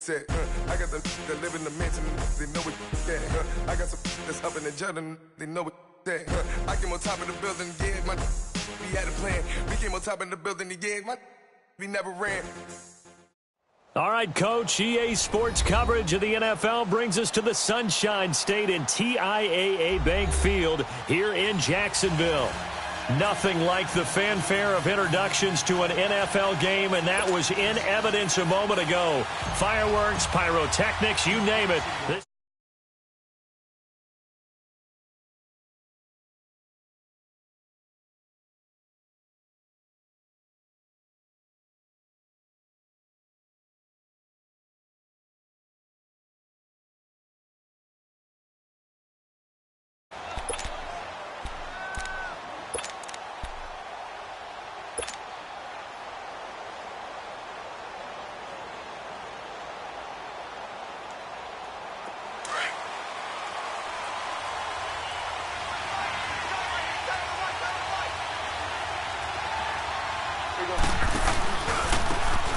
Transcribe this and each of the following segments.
said, I got the that live in the mansion, they know what that. I got some that's up in the jungle, they know what that. I came on top of the building, yeah, we had a plan. We came on top of the building, yeah, we never ran. All right, Coach, EA Sports coverage of the NFL brings us to the Sunshine State in TIAA Bank Field here in Jacksonville. Nothing like the fanfare of introductions to an NFL game, and that was in evidence a moment ago. Fireworks, pyrotechnics, you name it.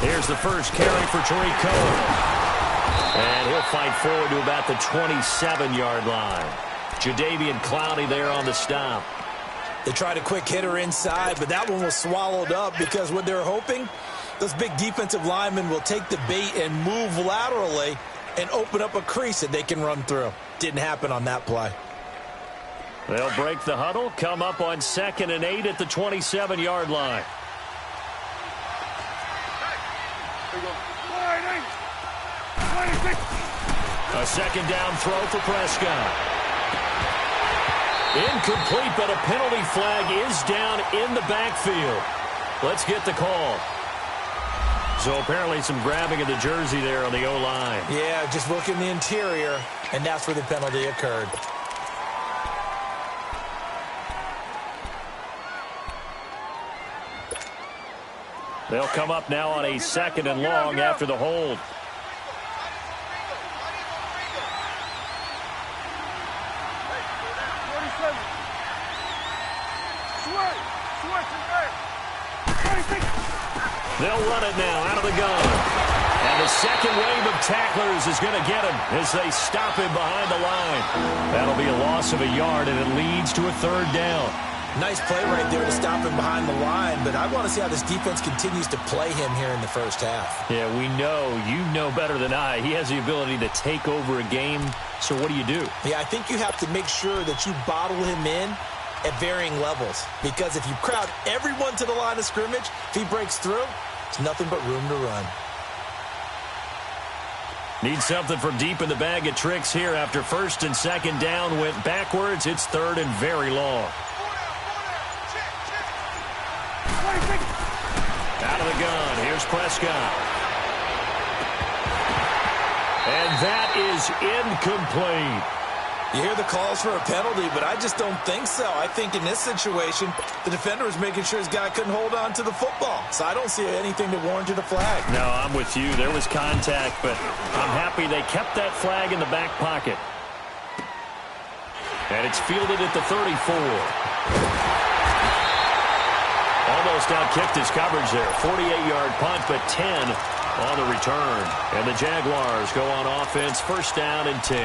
Here's the first carry for Tariq Cohen. And he'll fight forward to about the 27-yard line. Jadeveon Clowney there on the stop. They tried a quick hitter inside, but that one was swallowed up because what they're hoping, those big defensive linemen will take the bait and move laterally and open up a crease that they can run through. Didn't happen on that play. They'll break the huddle, come up on 2nd and 8 at the 27-yard line. A second down throw for Prescott. Incomplete, but a penalty flag is down in the backfield. Let's get the call. So apparently some grabbing of the jersey there on the O-line. Yeah, just look in the interior, and that's where the penalty occurred. They'll come up now on a 2nd and long after the hold. They'll run it now out of the gun. And the second wave of tacklers is going to get him as they stop him behind the line. That'll be a loss of a yard, and it leads to a 3rd down. Nice play right there to stop him behind the line, but I want to see how this defense continues to play him here in the first half. Yeah, we know. You know better than I. He has the ability to take over a game, so what do you do? Yeah, I think you have to make sure that you bottle him in at varying levels, because if you crowd everyone to the line of scrimmage, if he breaks through, it's nothing but room to run. Need something from deep in the bag of tricks here after 1st and 2nd down went backwards. It's 3rd and very long. Out of the gun, here's Prescott. And that is incomplete. You hear the calls for a penalty, but I just don't think so. I think in this situation, the defender was making sure his guy couldn't hold on to the football. So I don't see anything that warranted a flag. No, I'm with you. There was contact, but I'm happy they kept that flag in the back pocket. And it's fielded at the 34. Almost out-kicked his coverage there. 48-yard punt, but 10 on the return. And the Jaguars go on offense, 1st down and 10.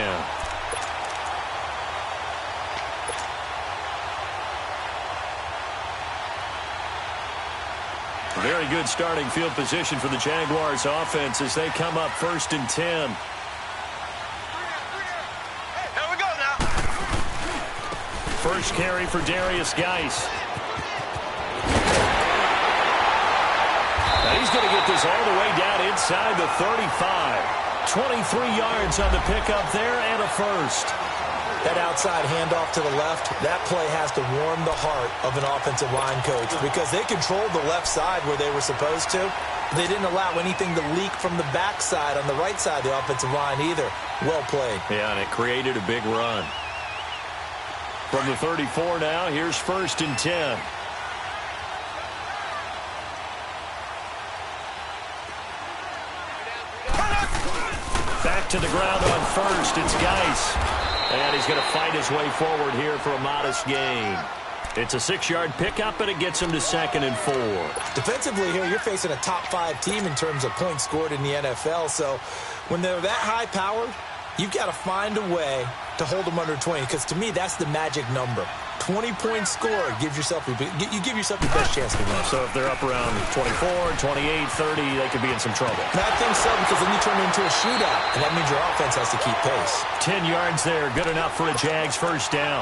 Very good starting field position for the Jaguars offense as they come up 1st and 10. Here we go now. First carry for Darius Geis. Now he's going to get this all the way down inside the 35. 23 yards on the pickup there and a first. That outside handoff to the left, that play has to warm the heart of an offensive line coach because they controlled the left side where they were supposed to. They didn't allow anything to leak from the backside on the right side of the offensive line either. Well played. Yeah, and it created a big run. From the 34 now, here's 1st and 10. Back to the ground on 1st, it's Geis. And he's going to fight his way forward here for a modest gain. It's a 6-yard pickup, and it gets him to 2nd and 4. Defensively here, you're facing a top-5 team in terms of points scored in the NFL. So when they're that high-powered, you've got to find a way to hold them under 20, because to me, that's the magic number. 20 points scored, you give yourself your best chance to win. So if they're up around 24, 28, 30, they could be in some trouble. And I think so, because then you turn it into a shootout, and that means your offense has to keep pace. 10 yards there, good enough for a Jags first down.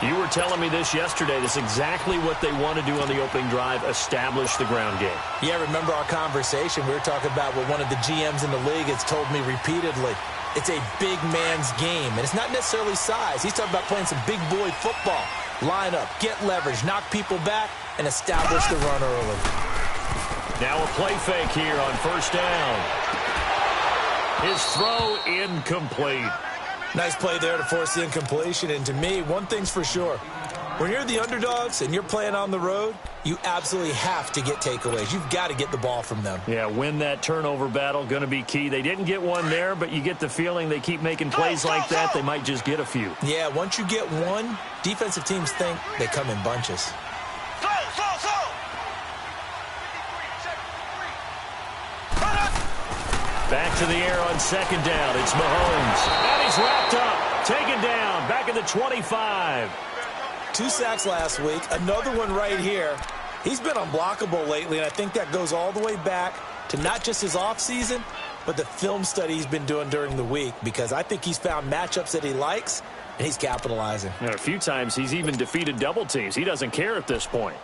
You were telling me this yesterday. This is exactly what they want to do on the opening drive, establish the ground game. Yeah, remember our conversation? We were talking about what one of the GMs in the league has told me repeatedly. It's a big man's game, and it's not necessarily size. He's talking about playing some big boy football. Line up, get leverage, knock people back, and establish the run early. Now a play fake here on first down. His throw incomplete. Nice play there to force the incompletion. And to me, one thing's for sure. When you're the underdogs and you're playing on the road, you absolutely have to get takeaways. You've got to get the ball from them. Yeah, win that turnover battle, going to be key. They didn't get one there, but you get the feeling they keep making plays like that, they might just get a few. Yeah, once you get one, defensive teams think they come in bunches. Back to the air on second down. It's Mahomes. And he's wrapped up. Taken down. Back at the 25. 2 sacks last week. Another one right here. He's been unblockable lately, and I think that goes all the way back to not just his offseason, but the film study he's been doing during the week, because I think he's found matchups that he likes, and he's capitalizing. And a few times he's even defeated double teams. He doesn't care at this point.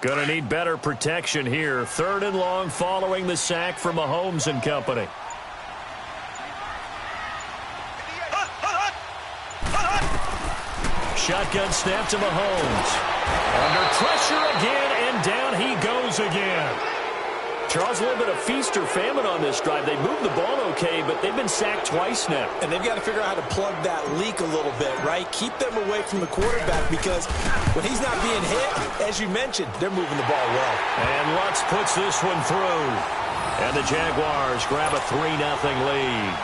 Going to need better protection here. 3rd and long following the sack from Mahomes and company. Shotgun snap to Mahomes. Under pressure again, and down he goes again. Charles, a little bit of feast or famine on this drive. They moved the ball okay, but they've been sacked twice now. And they've got to figure out how to plug that leak a little bit, right? Keep them away from the quarterback, because when he's not being hit, as you mentioned, they're moving the ball well. And Lutz puts this one through. And the Jaguars grab a 3-0 lead.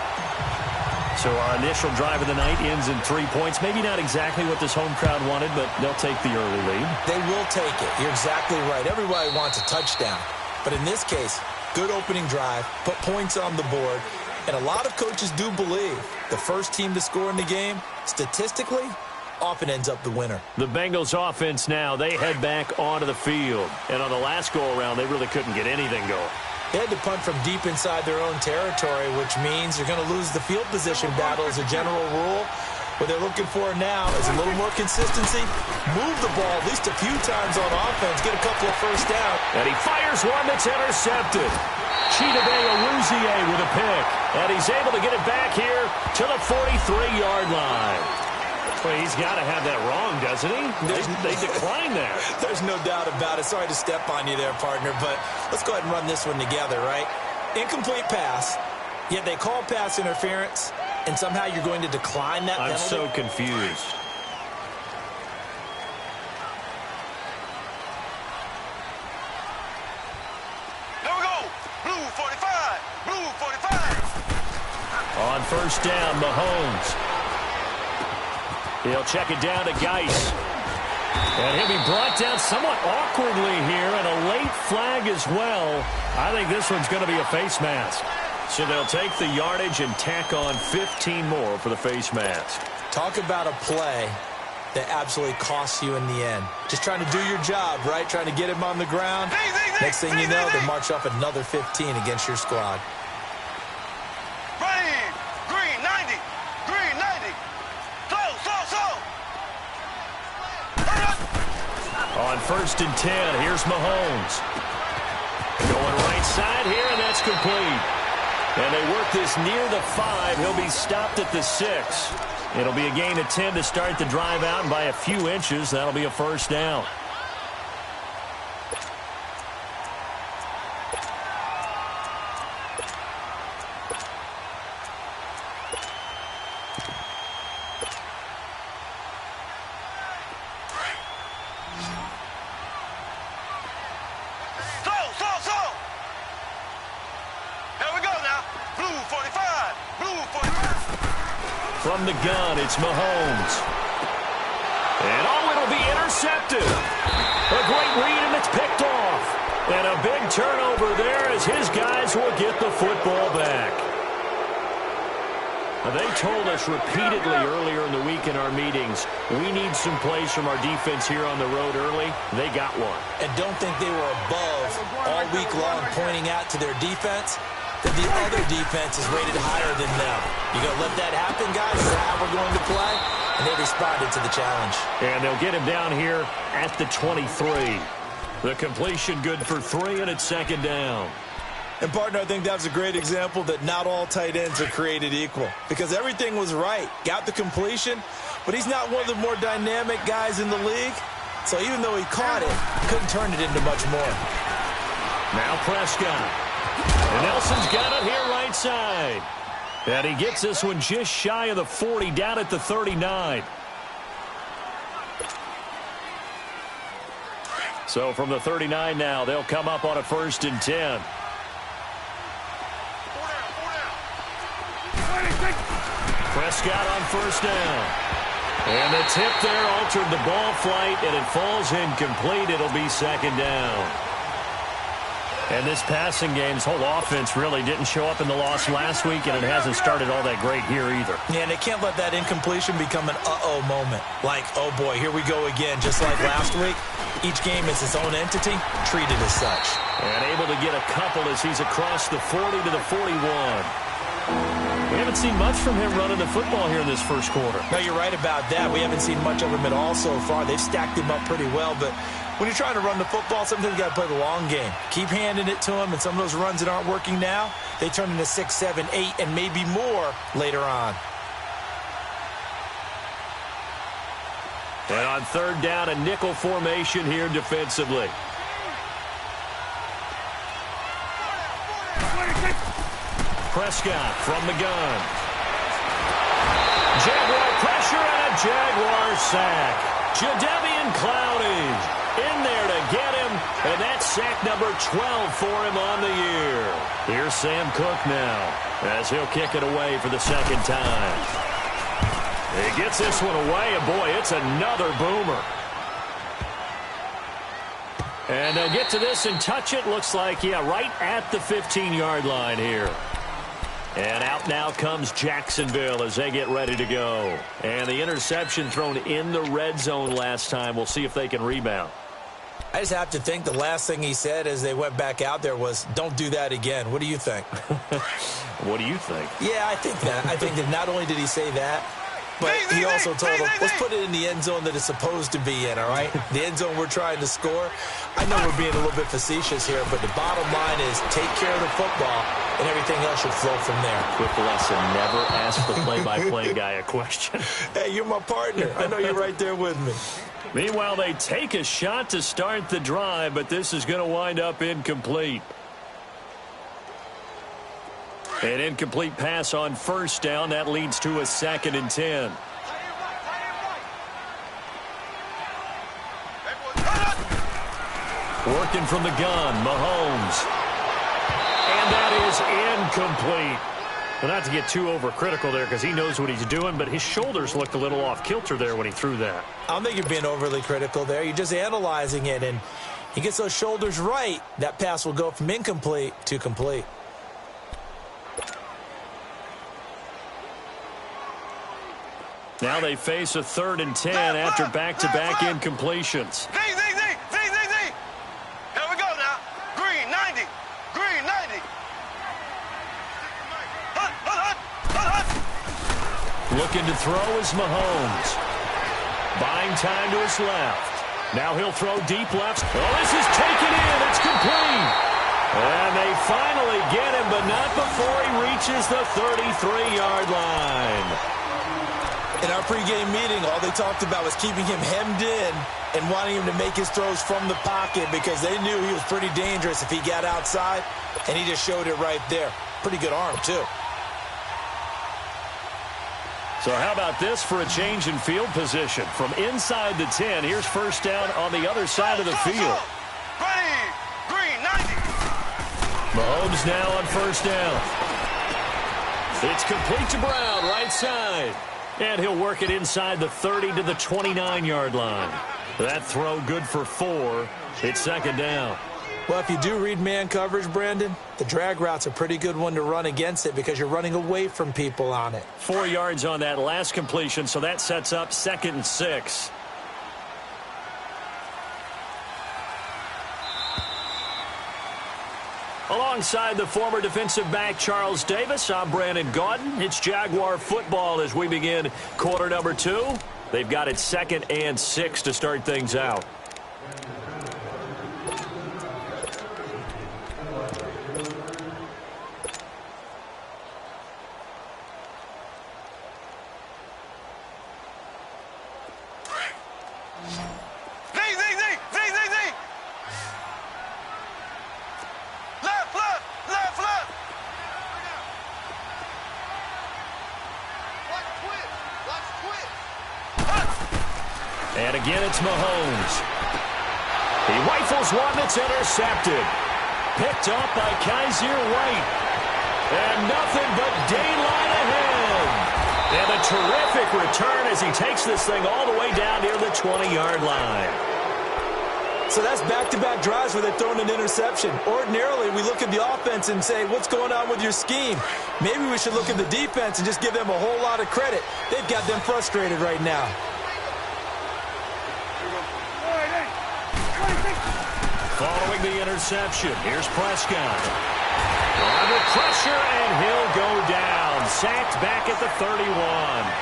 So our initial drive of the night ends in 3 points. Maybe not exactly what this home crowd wanted, but they'll take the early lead. They will take it. You're exactly right. Everybody wants a touchdown. But in this case, good opening drive, put points on the board, and a lot of coaches do believe the first team to score in the game, statistically, often ends up the winner. The Bengals offense now, they head back onto the field. And on the last go-around, they really couldn't get anything going. They had to punt from deep inside their own territory, which means they're going to lose the field position battle as a general rule. What they're looking for now is a little more consistency, move the ball at least a few times on offense, get a couple of first downs. And he fires one that's intercepted. Chidobe Awuzie with a pick. And he's able to get it back here to the 43-yard line. Well, he's got to have that wrong, doesn't he? They declined that. There's no doubt about it. Sorry to step on you there, partner, but let's go ahead and run this one together, right? Incomplete pass, yet they call pass interference, and somehow you're going to decline that penalty? I'm so confused. There we go. Blue 45. Blue 45. On first down, Mahomes. He'll check it down to Geis. And he'll be brought down somewhat awkwardly here, and a late flag as well. I think this one's going to be a face mask. So they'll take the yardage and tack on 15 more for the face mask. Talk about a play that absolutely costs you in the end. Just trying to do your job, right? Trying to get him on the ground. Next thing you know, they march off another 15 against your squad. Green 90. Green 90. Slow. On first and 10, here's Mahomes. Going right side here, and that's complete. And they work this near the 5. He'll be stopped at the 6. It'll be a gain of 10 to start the drive out, and by a few inches, that'll be a first down. Slow. Here we go. from the gun, it's Mahomes. And it'll be intercepted. A great read, and it's picked off. And a big turnover there as his guys will get the football back. They told us repeatedly earlier in the week in our meetings, we need some plays from our defense here on the road early. They got one. And don't think they were above all week long pointing out to their defense that the other defense is rated higher than them. You going to let that happen, guys? Is that how we're going to play? And they responded to the challenge. And they'll get him down here at the 23. The completion good for 3, and it's second down. And, partner, I think that's a great example that not all tight ends are created equal. Because everything was right. Got the completion, but he's not one of the more dynamic guys in the league. So even though he caught it, couldn't turn it into much more. Now Prescott. And Nelson's got it here right side. And he gets this one just shy of the 40, down at the 39. So from the 39 now, they'll come up on a 1st and 10. Prescott on 1st down. And the tip there altered the ball flight, and it falls incomplete. It'll be 2nd down. And this passing game's whole offense really didn't show up in the loss last week, and it hasn't started all that great here either. Yeah, and they can't let that incompletion become an uh-oh moment. Like, oh boy, here we go again, just like last week. Each game is its own entity, treated as such. And able to get a couple as he's across the 40 to the 41. We haven't seen much from him running the football here in this first quarter. No, you're right about that. We haven't seen much of him at all so far. They've stacked him up pretty well, but when you're trying to run the football, sometimes you got to play the long game. Keep handing it to him, and some of those runs that aren't working now, they turn into 6, 7, 8, and maybe more later on. And on 3rd down, a nickel formation here defensively. Prescott from the gun. Jaguar pressure and a Jaguar sack. Jadeveon Clowney in there to get him, and that's sack number 12 for him on the year. Here's Sam Cook now as he'll kick it away for the 2nd time. He gets this one away, and boy, it's another boomer. And they'll get to this and touch it. Looks like, yeah, right at the 15-yard line here. And out now comes Jacksonville as they get ready to go. And the interception thrown in the red zone last time. We'll see if they can rebound. I just have to think the last thing he said as they went back out there was, don't do that again. What do you think? What do you think? Yeah, I think that. I think that not only did he say that, but he also told them, let's put it in the end zone that it's supposed to be in, all right? The end zone we're trying to score. I know we're being a little bit facetious here, but the bottom line is take care of the football, and everything else should flow from there. Quick lesson, never ask the play-by-play guy a question. Hey, you're my partner. I know you're right there with me. Meanwhile, they take a shot to start the drive, but this is going to wind up incomplete. An incomplete pass on 1st down. That leads to a 2nd and 10. Working from the gun, Mahomes. And that is incomplete. Well, not to get too overcritical there because he knows what he's doing, but his shoulders looked a little off kilter there when he threw that. I don't think you're being overly critical there. You're just analyzing it, and he gets those shoulders right. That pass will go from incomplete to complete. Now they face a 3rd and 10 after back-to-back incompletions. Z. Here we go now. Green 90. Green 90. Looking to throw is Mahomes. Buying time to his left. Now he'll throw deep left. Oh, this is taken in. It's complete. And they finally get him, but not before he reaches the 33-yard line. In our pregame meeting, all they talked about was keeping him hemmed in and wanting him to make his throws from the pocket because they knew he was pretty dangerous if he got outside, and he just showed it right there. Pretty good arm, too. So how about this for a change in field position? From inside the 10, here's 1st down on the other side of the field. Ready. Green 90. Mahomes now on 1st down. It's complete to Brown, right side. And he'll work it inside the 30 to the 29-yard line. That throw good for 4. It's second down. Well, if you do read man coverage, Brandon, the drag route's a pretty good one to run against it because you're running away from people on it. 4 yards on that last completion, so that sets up 2nd and 6. Alongside the former defensive back Charles Davis, I'm Brandon Gaudin. It's Jaguar football as we begin quarter number 2. They've got it 2nd and 6 to start things out. And again, it's Mahomes. He rifles one that's intercepted. Picked up by Kaiser White. And nothing but daylight ahead. And a terrific return as he takes this thing all the way down near the 20-yard line. So that's back-to-back drives where they're throwing an interception. Ordinarily, we look at the offense and say, what's going on with your scheme? Maybe we should look at the defense and just give them a whole lot of credit. They've got them frustrated right now. Following the interception, here's Prescott. Under pressure, and he'll go down. Sacked back at the 31.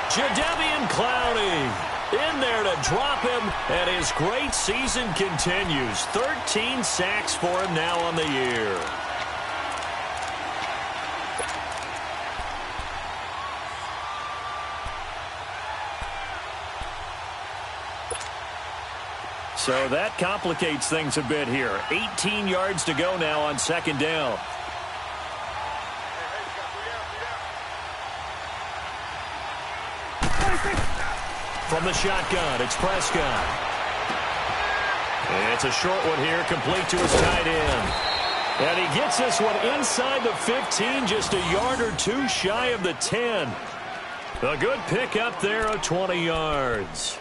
Jadeveon Clowney in there to drop him, and his great season continues. 13 sacks for him now on the year. So that complicates things a bit here. 18 yards to go now on 2nd down. From the shotgun, it's Prescott. It's a short one here, complete to his tight end. And he gets this one inside the 15, just a yard or 2 shy of the 10. A good pick up there of 20 yards.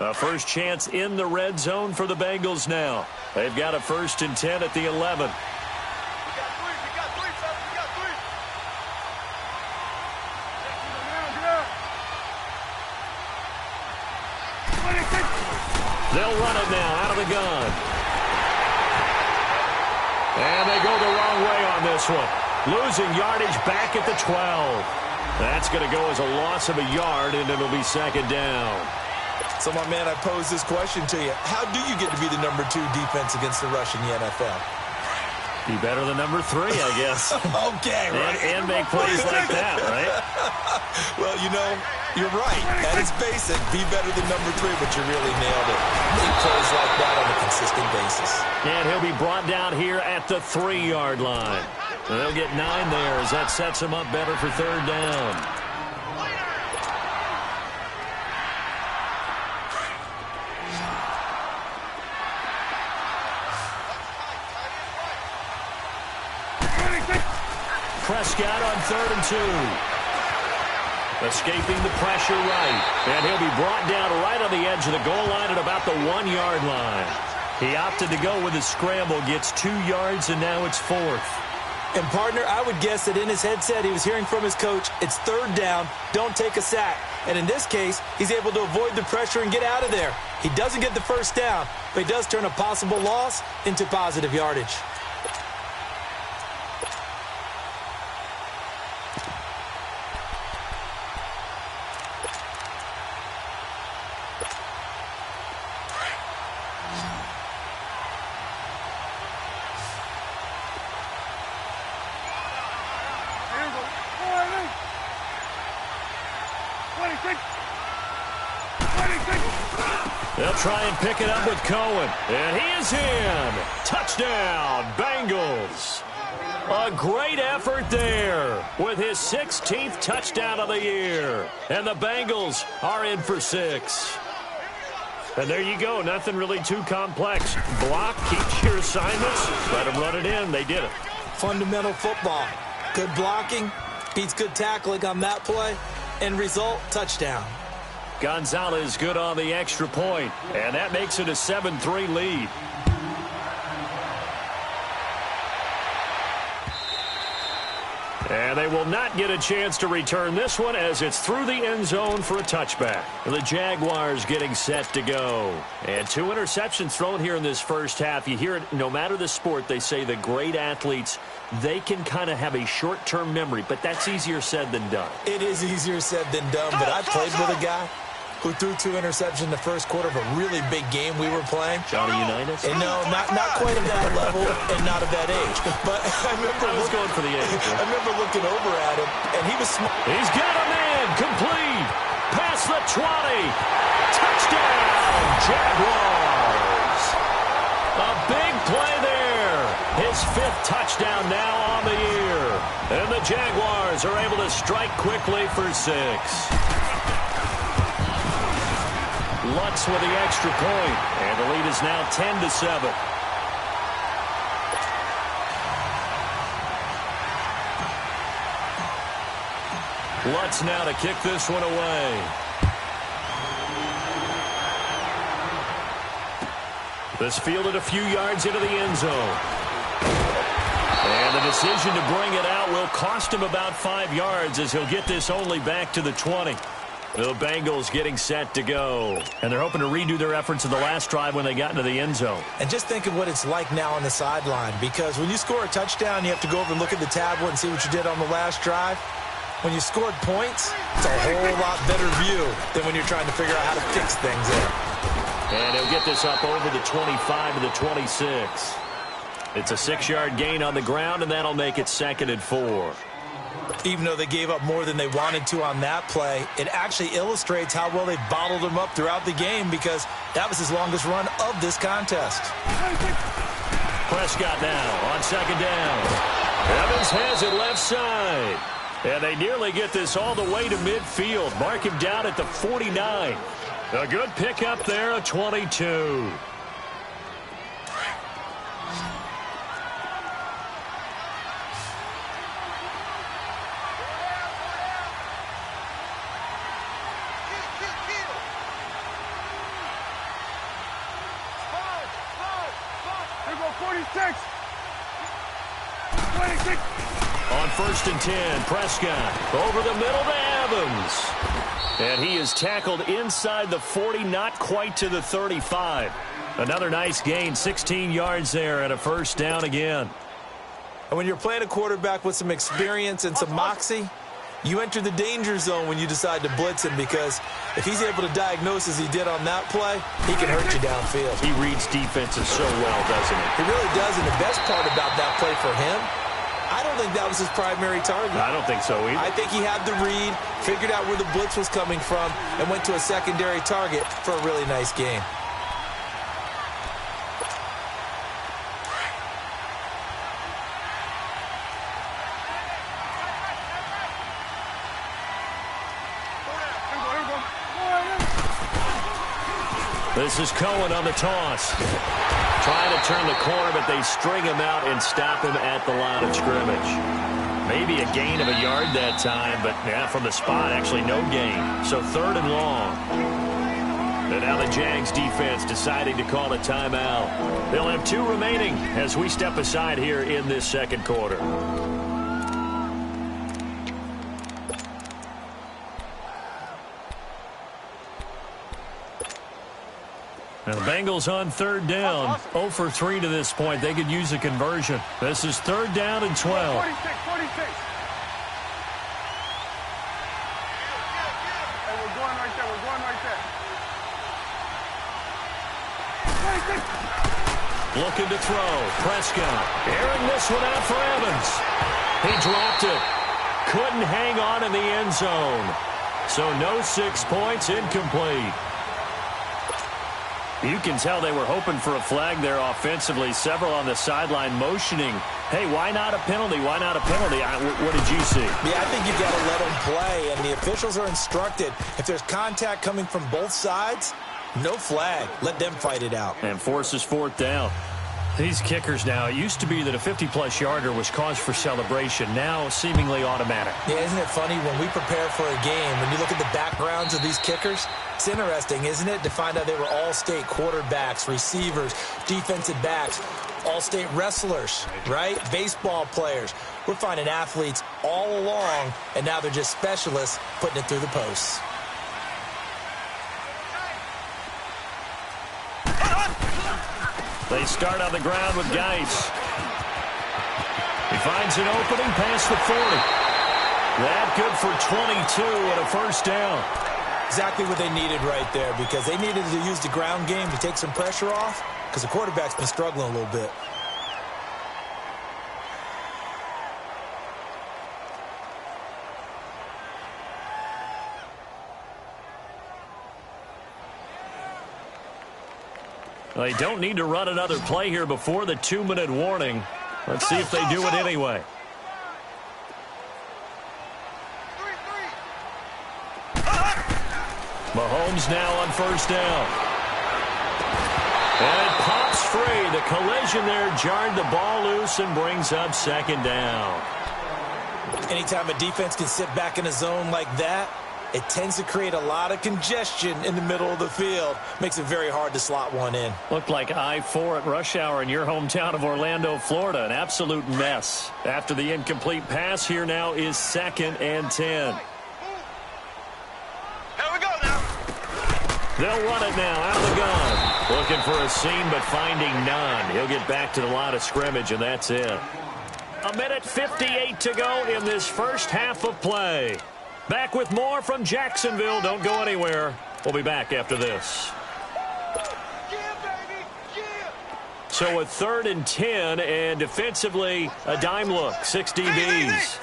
A first chance in the red zone for the Bengals now. They've got a 1st and 10 at the 11. They'll run it now out of the gun. And they go the wrong way on this one. Losing yardage back at the 12. That's going to go as a loss of a yard, and it'll be 2nd down. So, my man, I pose this question to you. How do you get to be the number 2 defense against the rush in the NFL? Be better than number 3, I guess. Okay, right. And make plays like that, right? Well, you know, you're right. That is basic. Be better than number 3, but you really nailed it. Make plays like that on a consistent basis. And he'll be brought down here at the 3-yard line. They'll get 9 there as that sets him up better for 3rd down. Prescott on 3rd and 2. Escaping the pressure right. And he'll be brought down right on the edge of the goal line at about the 1-yard line. He opted to go with a scramble, gets 2 yards, and now it's 4th. And, partner, I would guess that in his headset he was hearing from his coach, it's 3rd down, don't take a sack. And in this case, he's able to avoid the pressure and get out of there. He doesn't get the 1st down, but he does turn a possible loss into positive yardage. They'll try and pick it up with Cohen. And he is in. Touchdown, Bengals. A great effort there with his 16th touchdown of the year. And the Bengals are in for 6. And there you go. Nothing really too complex. Block, keep your assignments, let them run it in. They did it. Fundamental football. Good blocking, Beats good tackling on that play. End result, touchdown. Gonzalez good on the extra point, and that makes it a 7-3 lead. And they will not get a chance to return this one as it's through the end zone for a touchback. The Jaguars getting set to go. And 2 interceptions thrown here in this first half. You hear it no matter the sport. They say the great athletes, they can kind of have a short-term memory, but that's easier said than done. It is easier said than done, but I played with a guy who threw 2 interceptions in the first quarter of a really big game we were playing. Johnny Unitas? And no, not quite at that level and not at that age. But I was going for the age. I remember looking over at him, and he was smart. He's got a man. Complete. Past the 20. Touchdown, Jaguars. A big play there. His 5th touchdown now on the year. And the Jaguars are able to strike quickly for 6. Lutz with the extra point, and the lead is now 10-7. Lutz now to kick this one away. This fielded a few yards into the end zone. And the decision to bring it out will cost him about 5 yards as he'll get this only back to the 20. The Bengals getting set to go. And they're hoping to redo their efforts in the last drive when they got into the end zone. And just think of what it's like now on the sideline, because when you score a touchdown, you have to go over and look at the tablet and see what you did on the last drive. When you scored points, it's a whole lot better view than when you're trying to figure out how to fix things there. And he'll get this up over the 25 to the 26. It's a 6-yard gain on the ground, and that'll make it 2nd and 4. Even though they gave up more than they wanted to on that play, it actually illustrates how well they bottled them up throughout the game, because that was his longest run of this contest. Prescott now on 2nd down. Evans has it left side. And they nearly get this all the way to midfield. Mark him down at the 49. A good pickup there, a 22. On 1st and 10, Prescott over the middle to Evans. And he is tackled inside the 40, not quite to the 35. Another nice gain, 16 yards there and a 1st down again. And when you're playing a quarterback with some experience and some moxie, you enter the danger zone when you decide to blitz him, because if he's able to diagnose as he did on that play, he can hurt you downfield. He reads defenses so well, doesn't he? He really does, and the best part about that play for him, I don't think that was his primary target. I don't think so either. I think he had the read, figured out where the blitz was coming from, and went to a secondary target for a really nice game. This is Cohen on the toss. Trying to turn the corner, but they string him out and stop him at the line of scrimmage. Maybe a gain of a yard that time, but yeah, from the spot, actually no gain. So 3rd and long. And now the Jags defense deciding to call a timeout. They'll have 2 remaining as we step aside here in this 2nd quarter. And the Bengals on 3rd down. 0 for 3 to this point. They could use a conversion. This is 3rd down and 12. 46. Hey, we're going right there. We're going right there. 46. Looking to throw. Prescott airing this one out for Evans. He dropped it. Couldn't hang on in the end zone. So no 6 points, incomplete. You can tell they were hoping for a flag there offensively. Several on the sideline motioning, hey, why not a penalty? Why not a penalty? What did you see? Yeah, I think you've got to let them play, and the officials are instructed, if there's contact coming from both sides, no flag. Let them fight it out. And forces 4th down. These kickers now, it used to be that a 50-plus yarder was cause for celebration. Now seemingly automatic. Yeah, isn't it funny when we prepare for a game, when you look at the backgrounds of these kickers, it's interesting, isn't it, to find out they were all-state quarterbacks, receivers, defensive backs, all-state wrestlers, right? Baseball players. We're finding athletes all along, and now they're just specialists putting it through the posts. They start on the ground with Geis. He finds an opening past the 40. That good for 22 and a first down. Exactly what they needed right there, because they needed to use the ground game to take some pressure off, because the quarterback's been struggling a little bit. They don't need to run another play here before the 2-minute warning. Let's see if they do it anyway. Mahomes now on first down. And it pops free. The collision there jarred the ball loose and brings up second down. Anytime a defense can sit back in a zone like that, it tends to create a lot of congestion in the middle of the field. Makes it very hard to slot one in. Looked like I-4 at rush hour in your hometown of Orlando, Florida. An absolute mess. After the incomplete pass, here now is 2nd and 10. Here we go now. They'll run it now out of the gun. Looking for a seam, but finding none. He'll get back to the line of scrimmage, and that's it. 1:58 to go in this first half of play. Back with more from Jacksonville. Don't go anywhere. We'll be back after this. So a 3rd and 10, and defensively, a dime look. 6 DBs.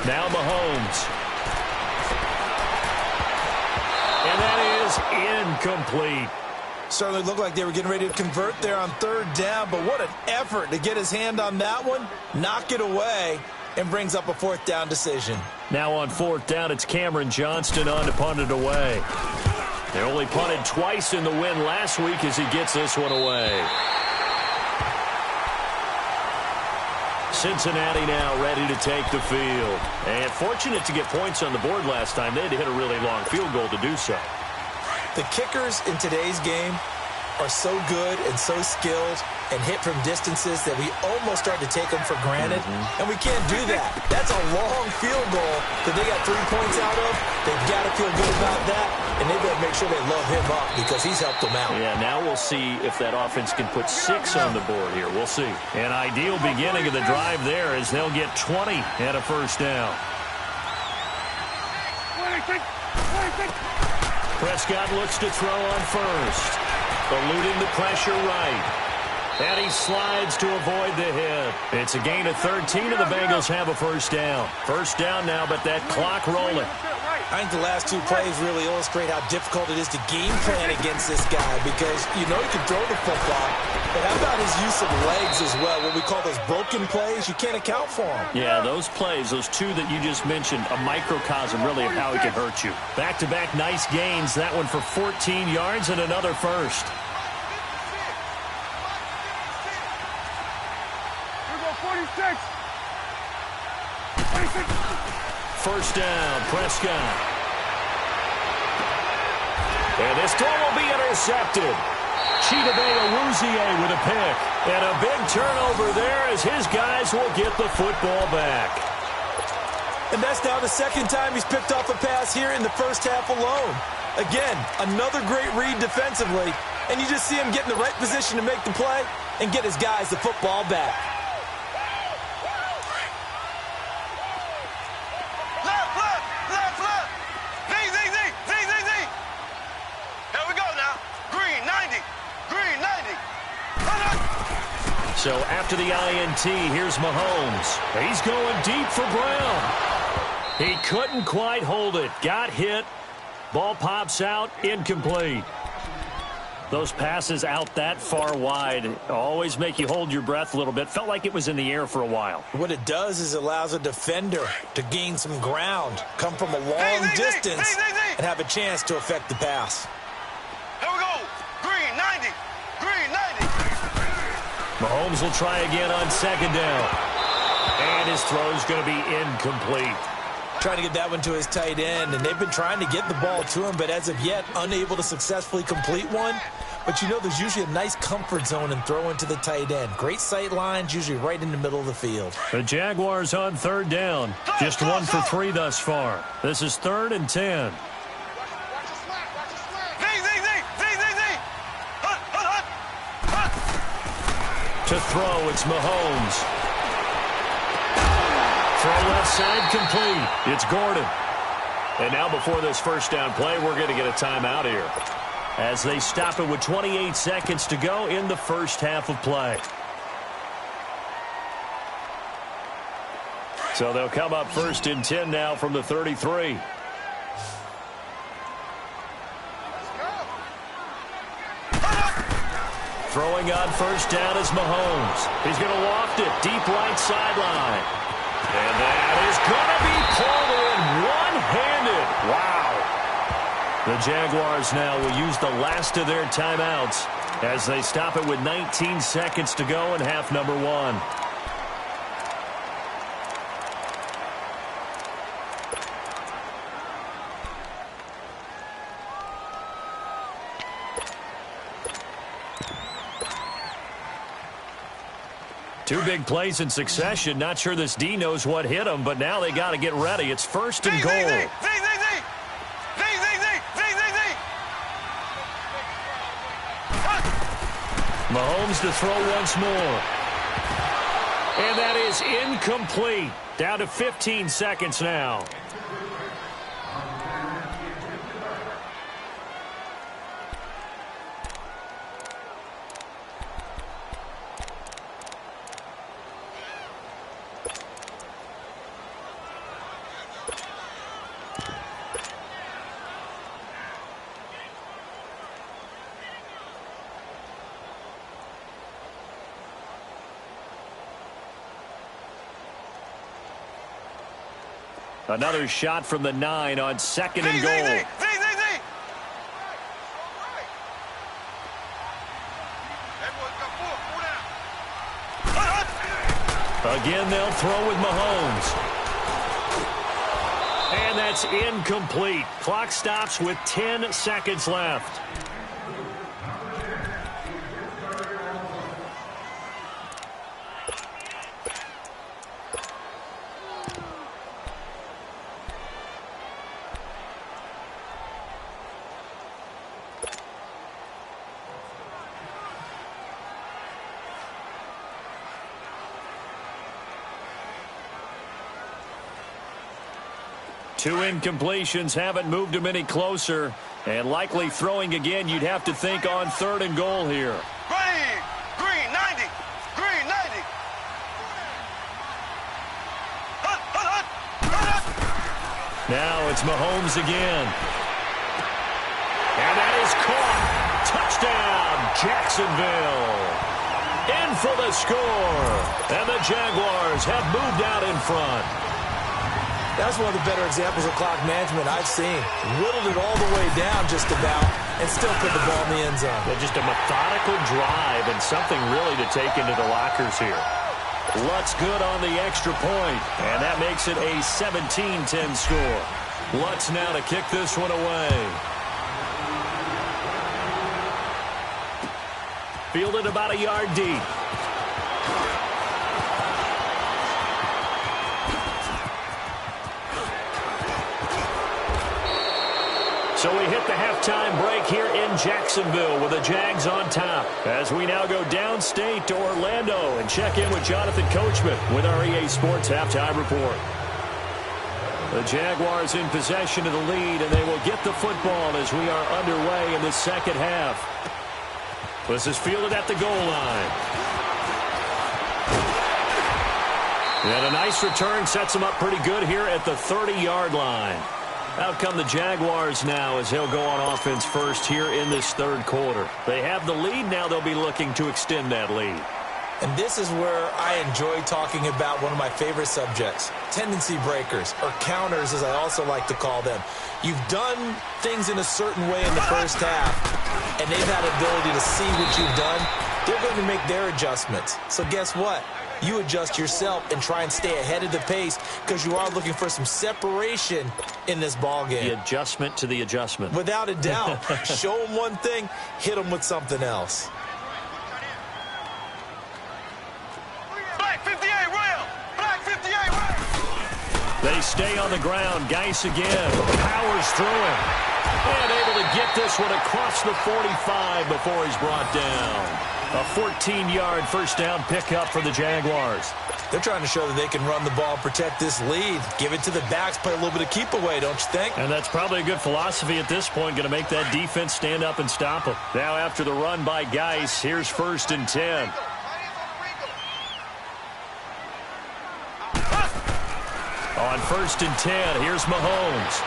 Now Mahomes. And that is incomplete. Certainly looked like they were getting ready to convert there on 3rd down, but what an effort to get his hand on that one, knock it away, and brings up a 4th down decision. Now on 4th down, it's Cameron Johnston on to punt it away. They only punted twice in the win last week as he gets this one away. Cincinnati now ready to take the field. And fortunate to get points on the board last time. They had to hit a really long field goal to do so. The kickers in today's game are so good and so skilled and hit from distances that we almost start to take them for granted, and we can't do that. That's a long field goal that they got 3 points out of. They've got to feel good about that, and they've got to make sure they love him up because he's helped them out. Yeah, now we'll see if that offense can put 6 on the board here. We'll see. An ideal beginning of the drive there as they'll get 20 and a first down. Prescott looks to throw on first. Eluding the pressure right. And he slides to avoid the hit. It's a gain of 13, and the Bengals have a first down. First down now, but that clock rolling. I think the last 2 plays really illustrate how difficult it is to game plan against this guy because you know he can throw the football, but how about his use of legs as well? What we call those broken plays, you can't account for them. Yeah, those plays, those 2 that you just mentioned, a microcosm really of how he can hurt you. Back-to-back nice gains, that one for 14 yards and another first. Here we go, 46. 46. First down, Prescott. And this throw will be intercepted. Chidobe Awuzie with a pick. And a big turnover there as his guys will get the football back. And that's now the 2nd time he's picked off a pass here in the first half alone. Again, another great read defensively. And you just see him get in the right position to make the play and get his guys the football back. So after the INT, here's Mahomes. He's going deep for Brown. He couldn't quite hold it. Got hit. Ball pops out. Incomplete. Those passes out that far wide always make you hold your breath a little bit. Felt like it was in the air for a while. What it does is it allows a defender to gain some ground, come from a long distance, and have a chance to affect the pass. Mahomes will try again on second down. And his throw's going to be incomplete. Trying to get that one to his tight end, and they've been trying to get the ball to him, but as of yet, unable to successfully complete one. But you know there's usually a nice comfort zone in throwing to the tight end. Great sight lines, usually right in the middle of the field. The Jaguars on third down. Just 1 for 3 thus far. This is 3rd and 10. To throw, it's Mahomes. Throw left side complete. It's Gordon. And now before this first down play, we're going to get a timeout here, as they stop it with 28 seconds to go in the first half of play. So they'll come up 1st and 10 now from the 33. Throwing on first down is Mahomes. He's going to loft it deep right sideline. And that is going to be pulled in one-handed. Wow. The Jaguars now will use the last of their timeouts as they stop it with 19 seconds to go in half number 1. Two big plays in succession. Not sure this D knows what hit him, but now they got to get ready. It's 1st and goal. Mahomes to throw once more. And that is incomplete. Down to 15 seconds now. Another shot from the 9 on 2nd and goal. Again, they'll throw with Mahomes. And that's incomplete. Clock stops with 10 seconds left. Two incompletions haven't moved him any closer. And likely throwing again, you'd have to think on 3rd and goal here. Green 90. Green 90. Now it's Mahomes again. And that is caught. Touchdown, Jacksonville. In for the score. And the Jaguars have moved out in front. That's one of the better examples of clock management I've seen. Whittled it all the way down just about and still put the ball in the end zone. Yeah, just a methodical drive and something really to take into the lockers here. Lutz good on the extra point, and that makes it a 17-10 score. Lutz now to kick this one away. Fielded about a yard deep. So we hit the halftime break here in Jacksonville with the Jags on top, as we now go downstate to Orlando and check in with Jonathan Coachman with our EA Sports Halftime Report. The Jaguars in possession of the lead, and they will get the football as we are underway in the second half. This is fielded at the goal line. And a nice return sets him up pretty good here at the 30-yard line. Out come the Jaguars now as he'll go on offense first here in this third quarter. They have the lead. Now they'll be looking to extend that lead. And this is where I enjoy talking about one of my favorite subjects, tendency breakers, or counters as I also like to call them. You've done things in a certain way in the first half, and they've had the ability to see what you've done. They're going to make their adjustments. So guess what? You adjust yourself and try and stay ahead of the pace because you are looking for some separation in this ball game. The adjustment to the adjustment. Without a doubt. Show them one thing, hit them with something else. They stay on the ground. Geis again. Powers through him. And able to get this one across the 45 before he's brought down. A 14-yard first down pickup for the Jaguars. They're trying to show that they can run the ball, protect this lead. Give it to the backs, play a little bit of keep away, don't you think? And that's probably a good philosophy at this point. Going to make that defense stand up and stop them. Now after the run by Geis, here's 1st and 10. On 1st and 10, here's Mahomes.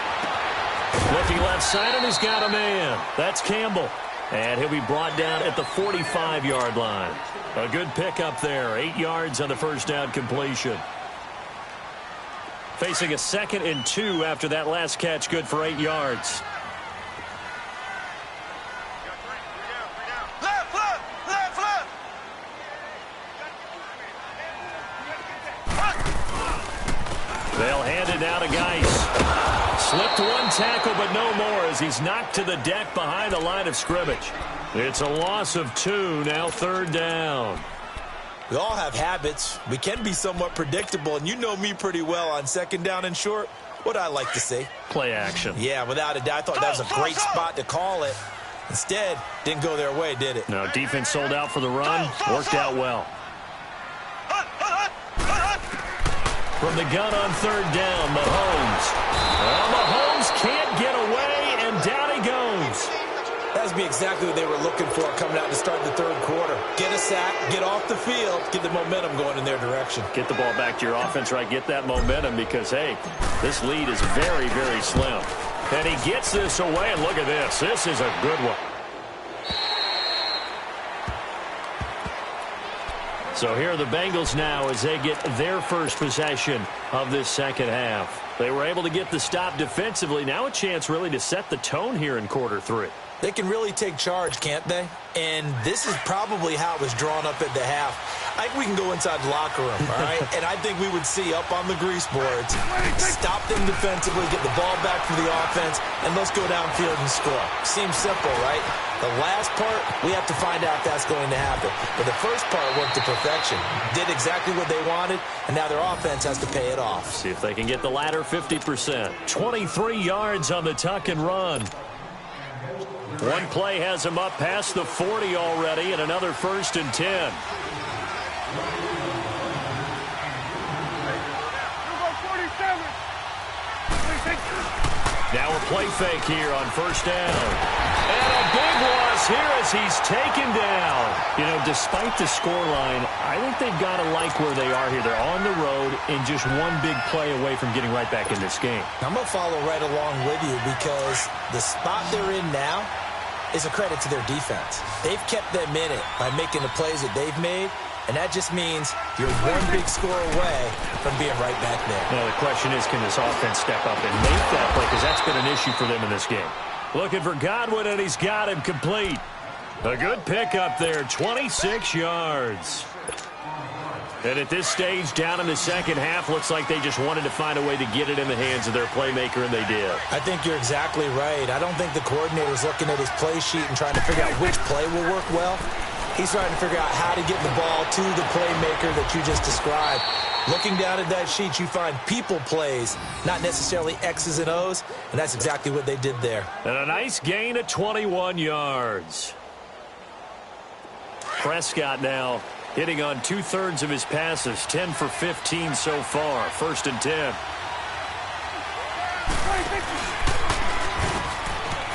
Looking left side, and he's got a man. That's Campbell. And he'll be brought down at the 45-yard line. A good pickup there. 8 yards on the first down completion. Facing a 2nd and 2 after that last catch, good for 8 yards. They'll hand it now to Geis. Slipped one tackle, but no more as he's knocked to the deck behind the line of scrimmage. It's a loss of 2, now 3rd down. We all have habits. We can be somewhat predictable, and you know me pretty well on 2nd down and short. What I like to see. Play action. Yeah, without a doubt. I thought that was a great spot to call it. Instead, didn't go their way, did it? No, defense sold out for the run. Worked out well. From the gun on 3rd down, Mahomes. Well, Mahomes can't get away, and down he goes. That would be exactly what they were looking for coming out to start the 3rd quarter. Get a sack, get off the field, get the momentum going in their direction. Get the ball back to your offense, right? Get that momentum because, hey, this lead is very, very slim. And he gets this away, and look at this. This is a good one. So here are the Bengals now as they get their first possession of this 2nd half. They were able to get the stop defensively. Now a chance really to set the tone here in quarter 3. They can really take charge, can't they? And this is probably how it was drawn up at the half. I think we can go inside the locker room, all right? And I think we would see up on the grease boards, stop them defensively, get the ball back for the offense, and let's go downfield and score. Seems simple, right? The last part, we have to find out if that's going to happen. But the first part worked to perfection. Did exactly what they wanted, and now their offense has to pay it off. See if they can get the latter 50%. 23 yards on the tuck and run. One play has him up past the 40 already, and another 1st and 10. Now a play fake here on 1st down. And a big loss here as he's taken down. You know, despite the scoreline, I think they've got to like where they are here. They're on the road and just one big play away from getting right back in this game. I'm going to follow right along with you because the spot they're in now is a credit to their defense. They've kept them in it by making the plays that they've made, and that just means you're one big score away from being right back there. Now the question is, can this offense step up and make that play? Because that's been an issue for them in this game. Looking for Godwin, and he's got him complete. A good pickup there, 26 yards. And at this stage, down in the 2nd half, looks like they just wanted to find a way to get it in the hands of their playmaker, and they did. I think you're exactly right. I don't think the coordinator's looking at his play sheet and trying to figure out which play will work well. He's trying to figure out how to get the ball to the playmaker that you just described. Looking down at that sheet, you find people plays, not necessarily X's and O's, and that's exactly what they did there. And a nice gain of 21 yards. Prescott now hitting on 2/3 of his passes, 10 for 15 so far. 1st and 10.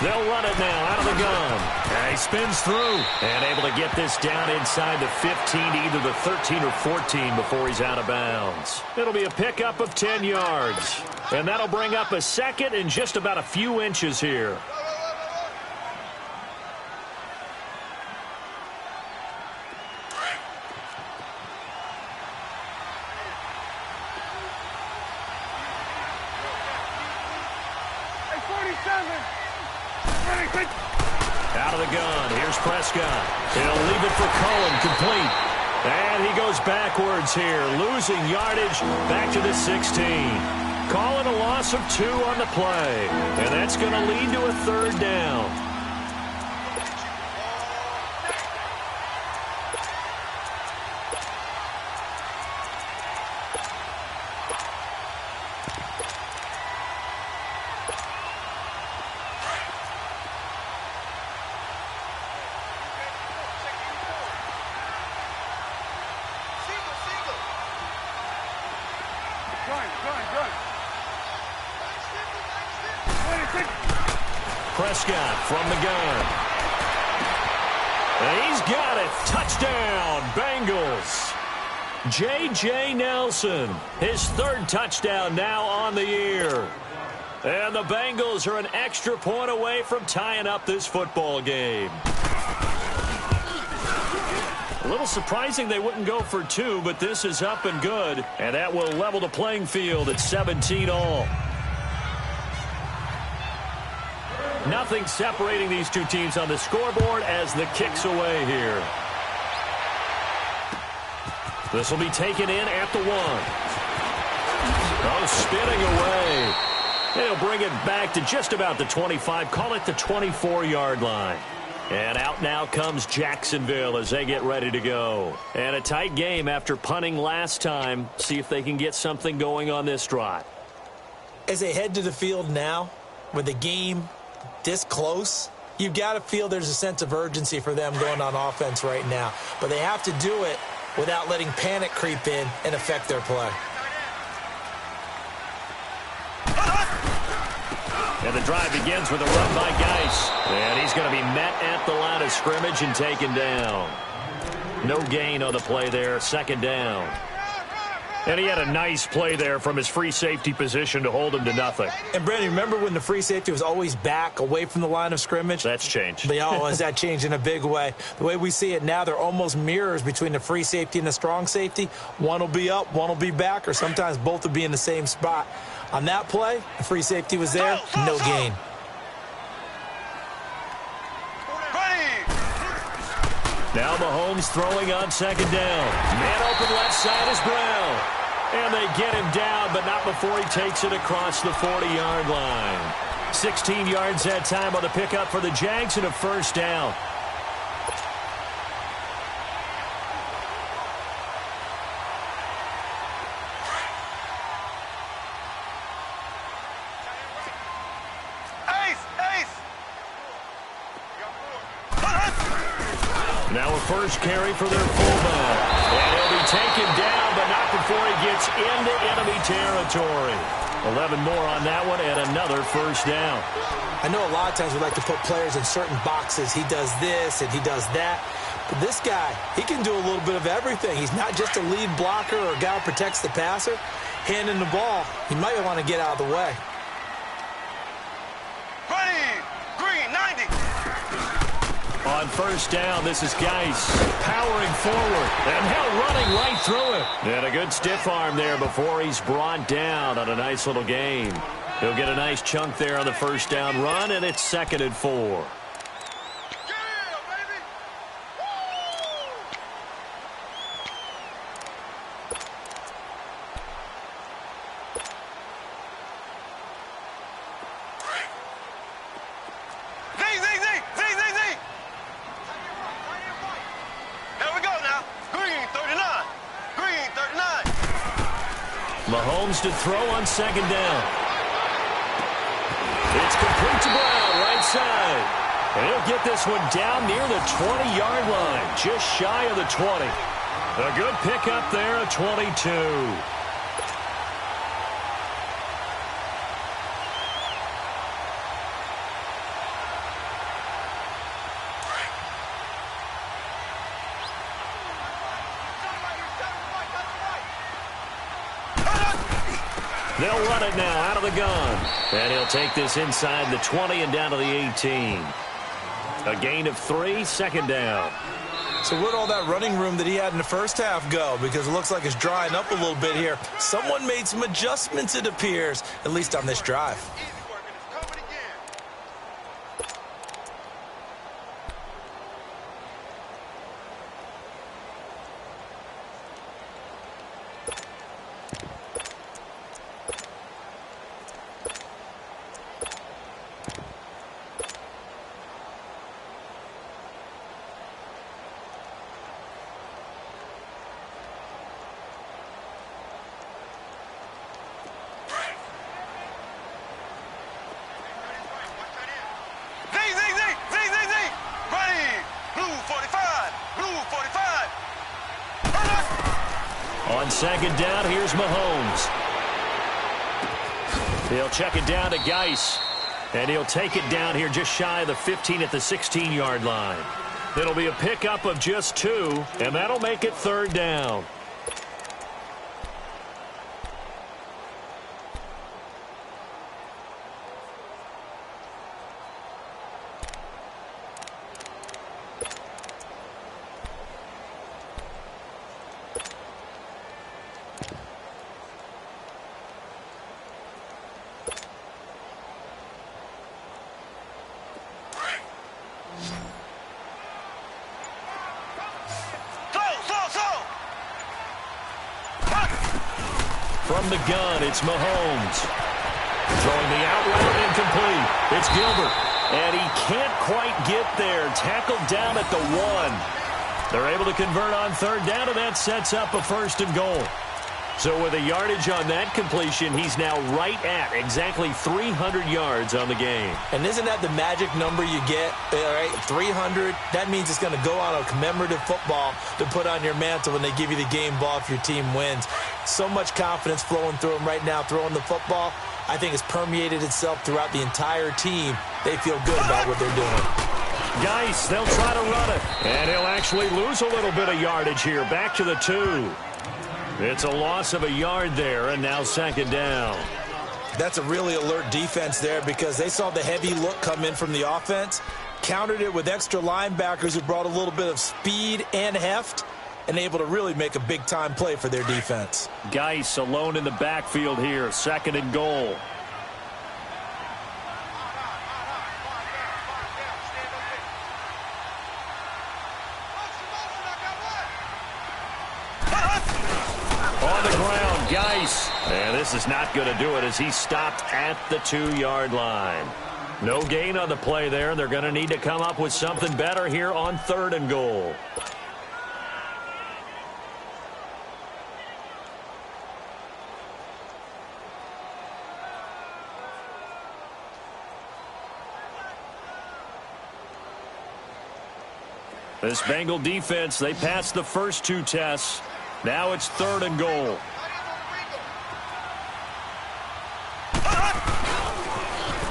They'll run it now out of the gun. And he spins through and able to get this down inside the 15 to either the 13 or 14 before he's out of bounds. It'll be a pickup of 10 yards. And that'll bring up a 2nd and just about a few inches here. Out of the gun. Here's Prescott. He'll leave it for Cohen, complete. And he goes backwards here, losing yardage back to the 16. Calling a loss of 2 on the play. And that's going to lead to a 3rd down. Prescott from the gun. And he's got it. Touchdown, Bengals. J.J. Nelson, his 3rd touchdown now on the year. And the Bengals are an extra point away from tying up this football game. A little surprising they wouldn't go for 2, but this is up and good. And that will level the playing field at 17 all. Nothing separating these two teams on the scoreboard as the kick's away here. This will be taken in at the 1. Oh, spinning away. And he'll bring it back to just about the 25. Call it the 24-yard line. And out now comes Jacksonville as they get ready to go. And a tight game after punting last time. See if they can get something going on this drive. As they head to the field now, with the game this close, you've got to feel there's a sense of urgency for them going on offense right now. But they have to do it without letting panic creep in and affect their play. And the drive begins with a run by Geis. And he's going to be met at the line of scrimmage and taken down. No gain on the play there, 2nd down. And he had a nice play there from his free safety position to hold him to nothing. And, Brandon, remember when the free safety was always back away from the line of scrimmage? That's changed. Has that changed in a big way? The way we see it now, they're almost mirrors between the free safety and the strong safety. One will be up, one will be back, or sometimes both will be in the same spot. On that play, the free safety was there, no gain. Now Mahomes throwing on 2nd down. Man open left side is Brown. And they get him down, but not before he takes it across the 40-yard line. 16 yards that time on the pickup for the Jags and a 1st down. Now a 1st carry for their fullback. And he'll be taken down, but not before he gets into enemy territory. 11 more on that one and another 1st down. I know a lot of times we like to put players in certain boxes. He does this and he does that. But this guy, he can do a little bit of everything. He's not just a lead blocker or a guy who protects the passer. Handing the ball, he might want to get out of the way. Ready, green, 90. On 1st down, this is Geis powering forward and now running right through it. And a good stiff arm there before he's brought down on a nice little gain. He'll get a nice chunk there on the 1st down run, and it's 2nd and 4. Mahomes to throw on 2nd down. It's complete to Brown, right side. And he'll get this one down near the 20-yard line, just shy of the 20. A good pickup there at 22. They'll run it now out of the gun. And he'll take this inside the 20 and down to the 18. A gain of 3, 2nd down. So where'd all that running room that he had in the 1st half go? Because it looks like it's drying up a little bit here. Someone made some adjustments, it appears, at least on this drive. On second down, here's Mahomes. He'll check it down to Geis. And he'll take it down here just shy of the 15 at the 16-yard line. It'll be a pickup of just 2, and that'll make it third down. From the gun, it's Mahomes. Throwing the out route incomplete. It's Gilbert. And he can't quite get there. Tackled down at the 1. They're able to convert on third down, and that sets up a first and goal. So with a yardage on that completion, he's now right at exactly 300 yards on the game. And isn't that the magic number you get, right? 300. That means it's going to go on a commemorative football to put on your mantle when they give you the game ball if your team wins. So much confidence flowing through him right now throwing the football. I think it's permeated itself throughout the entire team. They feel good about what they're doing. Geis, they'll try to run it. And he'll actually lose a little bit of yardage here. Back to the 2. It's a loss of a yard there, and now second down. That's a really alert defense there because they saw the heavy look come in from the offense, countered it with extra linebackers who brought a little bit of speed and heft, and able to really make a big-time play for their defense. Geis alone in the backfield here, second and goal. On the ground, Geis. And this is not going to do it as he stopped at the 2-yard line. No gain on the play there. They're going to need to come up with something better here on third and goal. This Bengal defense, they passed the first 2 tests. Now it's third and goal.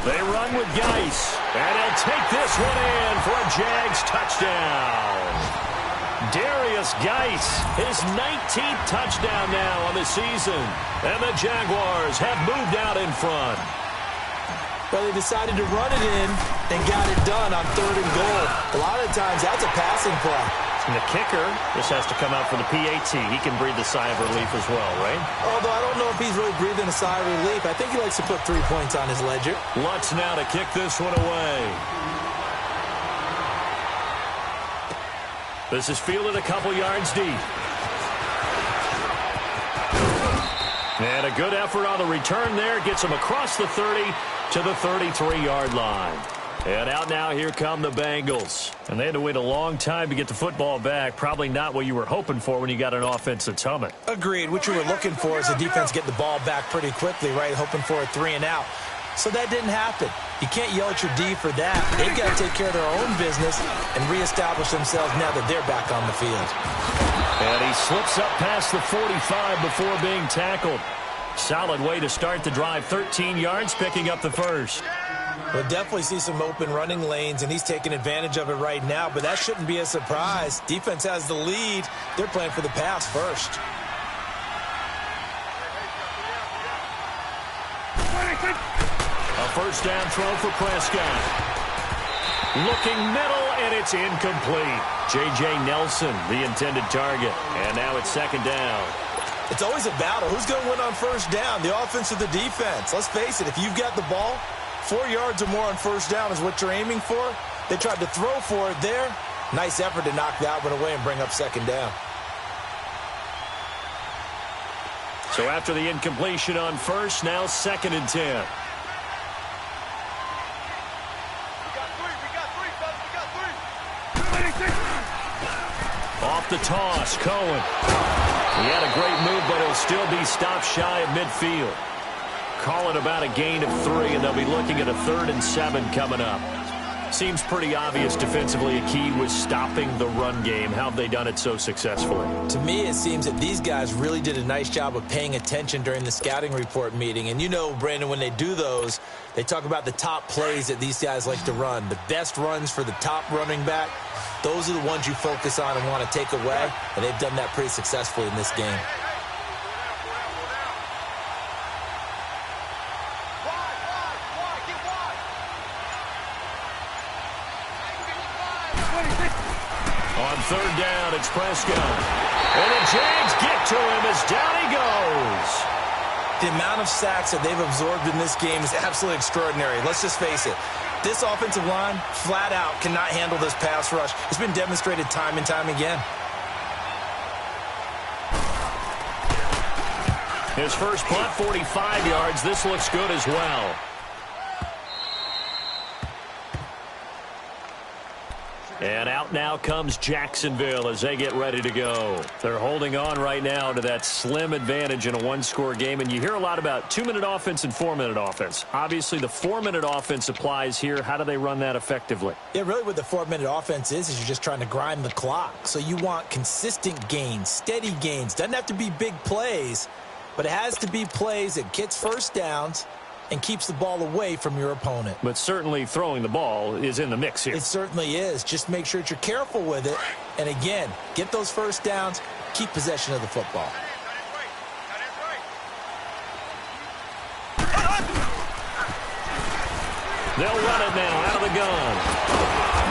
They run with Geis. And he'll take this one in for a Jags touchdown. Darius Geis, his 19th touchdown now on the season. And the Jaguars have moved out in front. Well, they decided to run it in and got it done on third and goal. A lot of times that's a passing play. And the kicker, this has to come out for the PAT. He can breathe a sigh of relief as well, right? Although I don't know if he's really breathing a sigh of relief. I think he likes to put 3 points on his ledger. Lutz now to kick this one away. This is fielded a couple yards deep. And a good effort on the return there. Gets him across the 30 to the 33-yard line. And out now, here come the Bengals. And they had to wait a long time to get the football back. Probably not what you were hoping for when you got an offense that's humming. Agreed. What you were looking for is the defense get the ball back pretty quickly, right? Hoping for a 3 and out. So that didn't happen. You can't yell at your D for that. They've got to take care of their own business and reestablish themselves now that they're back on the field. And he slips up past the 45 before being tackled. Solid way to start the drive. 13 yards, picking up the first. We'll definitely see some open running lanes, and he's taking advantage of it right now, but that shouldn't be a surprise. Defense has the lead. They're playing for the pass first. A first down throw for Prescott. Looking middle, and it's incomplete. J.J. Nelson, the intended target. And now it's second down. It's always a battle. Who's going to win on first down, the offense or the defense? Let's face it, if you've got the ball, 4 yards or more on first down is what you're aiming for. They tried to throw for it there. Nice effort to knock that one away and bring up second down. So after the incompletion on first, now second and 10. Off the toss, Cohen. He had a great move, but he'll still be stopped shy of midfield. Call it about a gain of 3, and they'll be looking at a 3rd and 7 coming up. Seems pretty obvious defensively a key was stopping the run game. How have they done it so successfully? To me, it seems that these guys really did a nice job of paying attention during the scouting report meeting. And you know, Brandon, when they do those, they talk about the top plays that these guys like to run. The best runs for the top running back, those are the ones you focus on and want to take away. And they've done that pretty successfully in this game. On third down, it's Prescott. And the Jags get to him as down he goes. The amount of sacks that they've absorbed in this game is absolutely extraordinary. Let's just face it. This offensive line, flat out, cannot handle this pass rush. It's been demonstrated time and time again. His first punt, 45 yards. This looks good as well. And out now comes Jacksonville as they get ready to go. They're holding on right now to that slim advantage in a one-score game. And you hear a lot about 2-minute offense and 4-minute offense. Obviously, the 4-minute offense applies here. How do they run that effectively? Yeah, really what the 4-minute offense is you're just trying to grind the clock. So you want consistent gains, steady gains. Doesn't have to be big plays, but it has to be plays that gets first downs and keeps the ball away from your opponent. But certainly throwing the ball is in the mix here. It certainly is. Just make sure that you're careful with it. And again, get those first downs, keep possession of the football. They'll run it now out of the gun.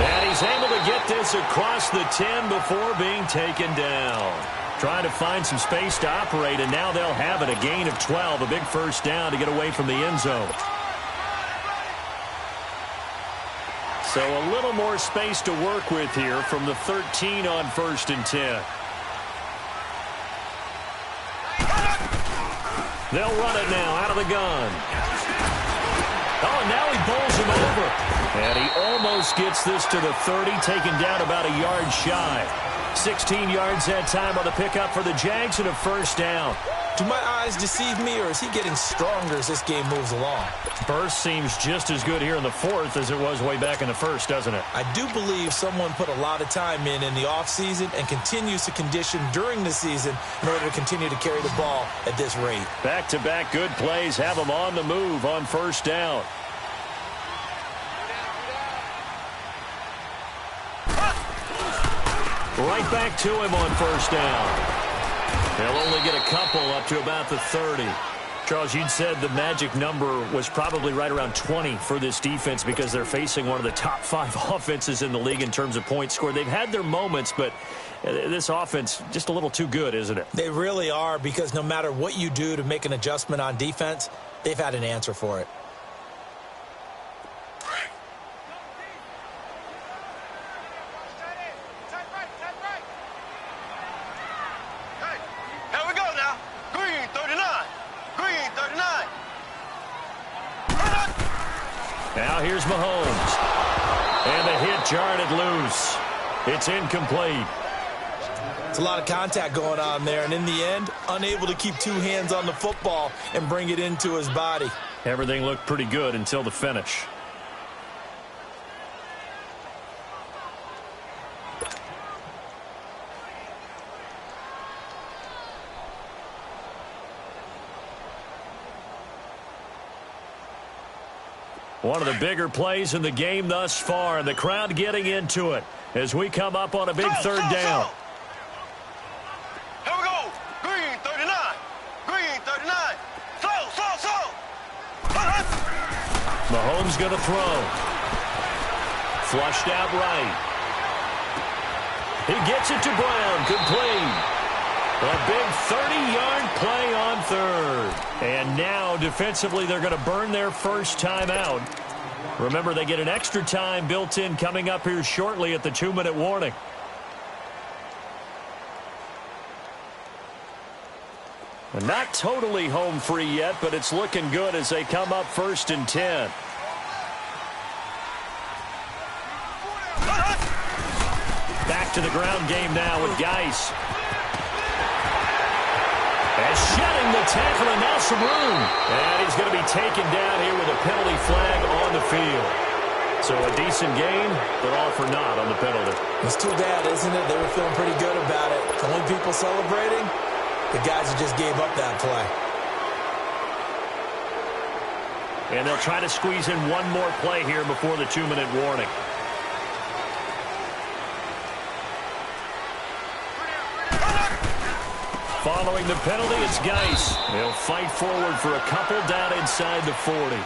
And he's able to get this across the 10 before being taken down. Trying to find some space to operate, and now they'll have it. A gain of 12, a big first down to get away from the end zone. So a little more space to work with here from the 13 on 1st and 10. They'll run it now out of the gun. Oh, now he bowls him over. And he almost gets this to the 30, taken down about a yard shy. 16 yards that time on the pickup for the Jags and a first down. Do my eyes deceive me, or is he getting stronger as this game moves along? Burst seems just as good here in the fourth as it was way back in the first, doesn't it? I do believe someone put a lot of time in the offseason and continues to condition during the season in order to continue to carry the ball at this rate. Back-to-back good plays have them on the move on first down. Right back to him on first down. They'll only get a couple up to about the 30. Charles, you'd said the magic number was probably right around 20 for this defense because they're facing one of the top 5 offenses in the league in terms of points scored. They've had their moments, but this offense just a little too good, isn't it? They really are, because no matter what you do to make an adjustment on defense, they've had an answer for it. Now here's Mahomes. And the hit jarred it loose. It's incomplete. It's a lot of contact going on there, and in the end, unable to keep two hands on the football and bring it into his body. Everything looked pretty good until the finish. One of the bigger plays in the game thus far, and the crowd getting into it as we come up on a big third down. Here we go. Green 39. Green 39. Slow. Mahomes going to throw. Flushed out right. He gets it to Brown. Complete. A big 30-yard play on third. And now, defensively, they're going to burn their first time out. Remember, they get an extra time built in coming up here shortly at the 2-minute warning. And not totally home free yet, but it's looking good as they come up 1st and 10. Back to the ground game now with Geis. And shedding the tackle, and now some room. And he's going to be taken down here with a penalty flag on the field. So a decent gain, but all for naught on the penalty. It's too bad, isn't it? They were feeling pretty good about it. The only people celebrating, the guys who just gave up that play. And they'll try to squeeze in one more play here before the 2-minute warning. Following the penalty, it's Geis. He'll fight forward for a couple down inside the 40.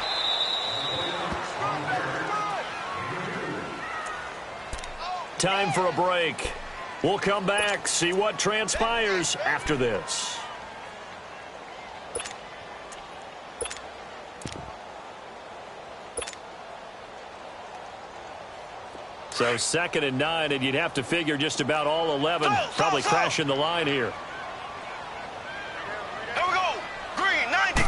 Time for a break. We'll come back, see what transpires after this. So 2nd and 9, and you'd have to figure just about all 11 probably crashing the line here. Here we go. Green, 90.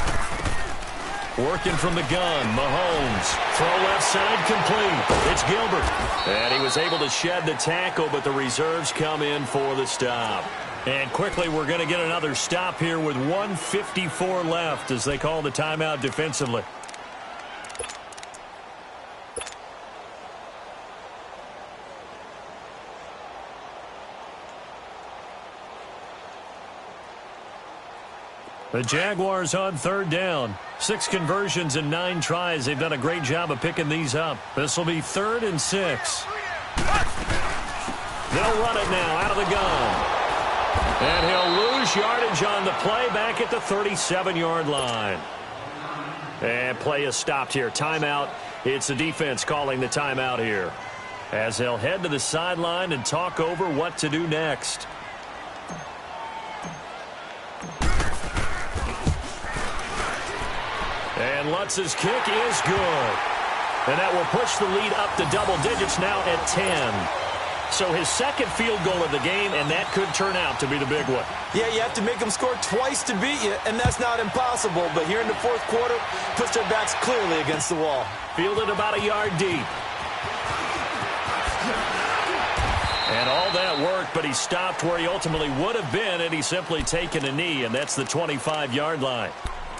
Working from the gun, Mahomes. Throw left side complete. It's Gilbert. And he was able to shed the tackle, but the reserves come in for the stop. And quickly we're going to get another stop here with 1:54 left as they call the timeout defensively. The Jaguars on 3rd down. 6 conversions and 9 tries. They've done a great job of picking these up. This will be 3rd and 6. They'll run it now out of the gun. And he'll lose yardage on the play back at the 37-yard line. And play is stopped here. Timeout. It's the defense calling the timeout here, as they'll head to the sideline and talk over what to do next. And Lutz's kick is good. And that will push the lead up to double digits now at 10. So his 2nd field goal of the game, and that could turn out to be the big one. Yeah, you have to make them score twice to beat you, and that's not impossible. But here in the 4th quarter, puts their backs clearly against the wall. Fielded about a yard deep. And all that worked, but he stopped where he ultimately would have been, and he's simply taken a knee, and that's the 25-yard line.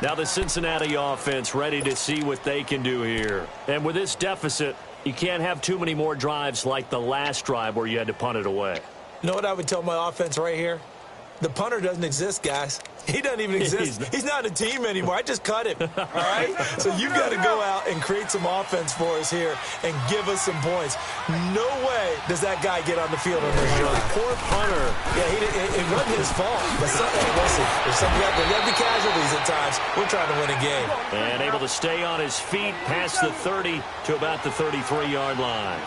Now the Cincinnati offense ready to see what they can do here. And with this deficit, you can't have too many more drives like the last drive where you had to punt it away. You know what I would tell my offense right here? The punter doesn't exist, guys. He doesn't even exist. He's not a team anymore. I just cut him, all right? So you've got to go out and create some offense for us here and give us some points. No way does that guy get on the field on this drive. Poor punter. Yeah, it wasn't his fault. But listen, there's got to be casualties at times. We're trying to win a game. And able to stay on his feet past the 30 to about the 33-yard line.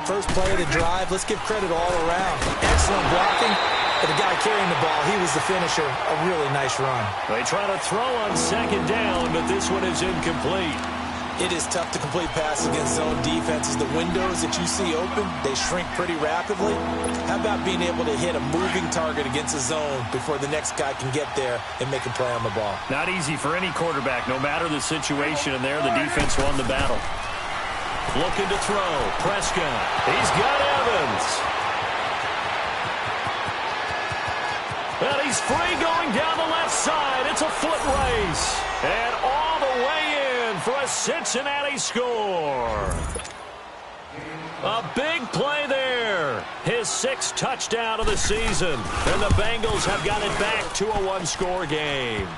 First play of the drive. Let's give credit all around. Excellent blocking. But the guy carrying the ball, he was the finisher. A really nice run. They try to throw on 2nd down, but this one is incomplete. It is tough to complete passes against zone defenses. The windows that you see open, they shrink pretty rapidly. How about being able to hit a moving target against a zone before the next guy can get there and make a play on the ball? Not easy for any quarterback, no matter the situation. And there, the defense won the battle. Looking to throw. Prescott. He's got Evans. Well, he's free going down the left side. It's a foot race. And all the way in for a Cincinnati score. A big play there. His 6th touchdown of the season. And the Bengals have got it back to a 1-score game.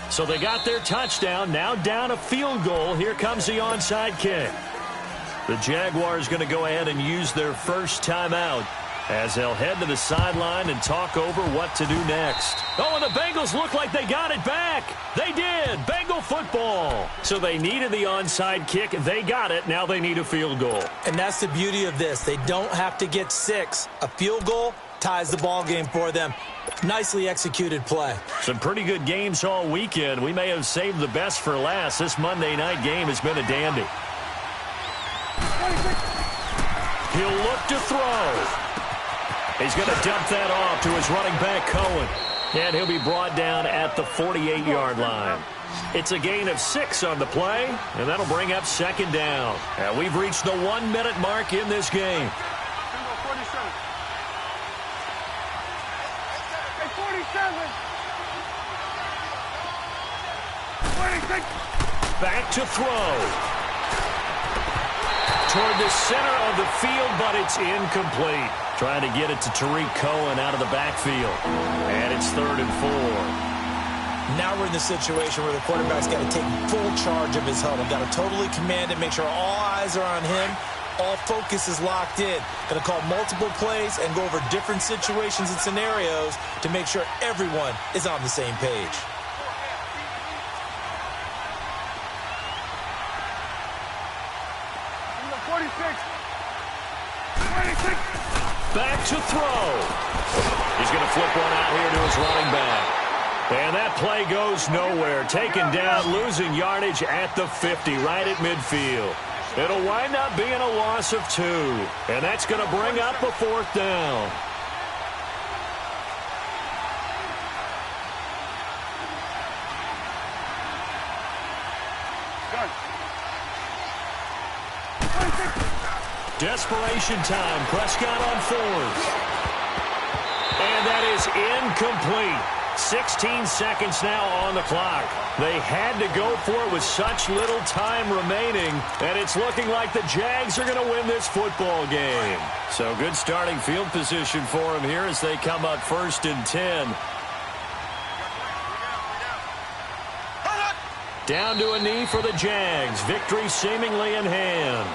So they got their touchdown. Now down a field goal. Here comes the onside kick. The Jaguars going to go ahead and use their first timeout as they'll head to the sideline and talk over what to do next. Oh, and the Bengals look like they got it back. They did. Bengal football. So they needed the onside kick. They got it. Now they need a field goal. And that's the beauty of this. They don't have to get 6. A field goal ties the ball game for them. Nicely executed play. Some pretty good games all weekend. We may have saved the best for last. This Monday night game has been a dandy. He'll look to throw. He's going to dump that off to his running back, Cohen. And he'll be brought down at the 48-yard line. It's a gain of 6 on the play, and that'll bring up 2nd down. And we've reached the 1-minute mark in this game. Back to throw. Toward the center of the field, but it's incomplete. Trying to get it to Tariq Cohen out of the backfield. And it's 3rd and 4. Now we're in the situation where the quarterback's got to take full charge of his huddle. Got to totally command it, make sure all eyes are on him. All focus is locked in. Going to call multiple plays and go over different situations and scenarios to make sure everyone is on the same page. Back to throw. He's going to flip one out here to his running back. And that play goes nowhere. Taken down, losing yardage at the 50, right at midfield. It'll wind up being a loss of 2. And that's going to bring up a 4th down. Desperation time. Prescott on 4th. And that is incomplete. 16 seconds now on the clock. They had to go for it with such little time remaining, and it's looking like the Jags are going to win this football game. So good starting field position for them here as they come up 1st and 10. Down to a knee for the Jags. Victory seemingly in hand.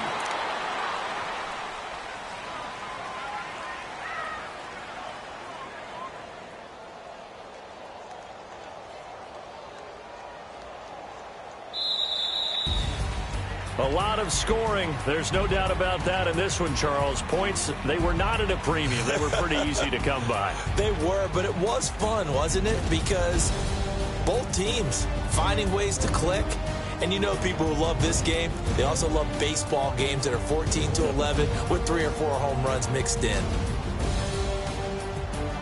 A lot of scoring. There's no doubt about that in this one, Charles. Points, they were not at a premium. They were pretty easy to come by. They were, but it was fun, wasn't it? Because both teams finding ways to click. And you know people who love this game, they also love baseball games that are 14-11 with 3 or 4 home runs mixed in.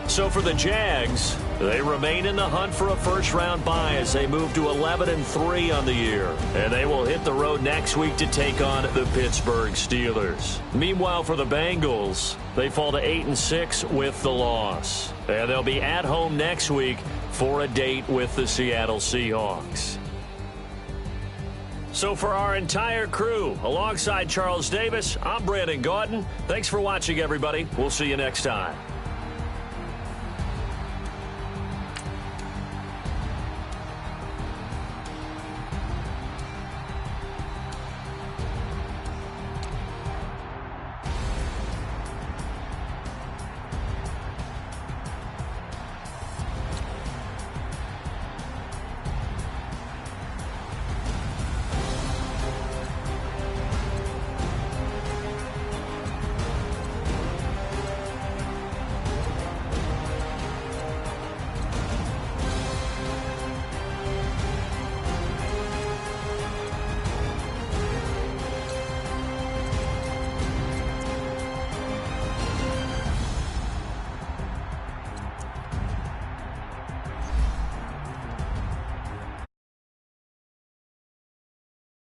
So for the Jags, they remain in the hunt for a first-round bye as they move to 11-3 on the year. And they will hit the road next week to take on the Pittsburgh Steelers. Meanwhile, for the Bengals, they fall to 8-6 with the loss. And they'll be at home next week for a date with the Seattle Seahawks. So for our entire crew, alongside Charles Davis, I'm Brandon Gaudin. Thanks for watching, everybody. We'll see you next time.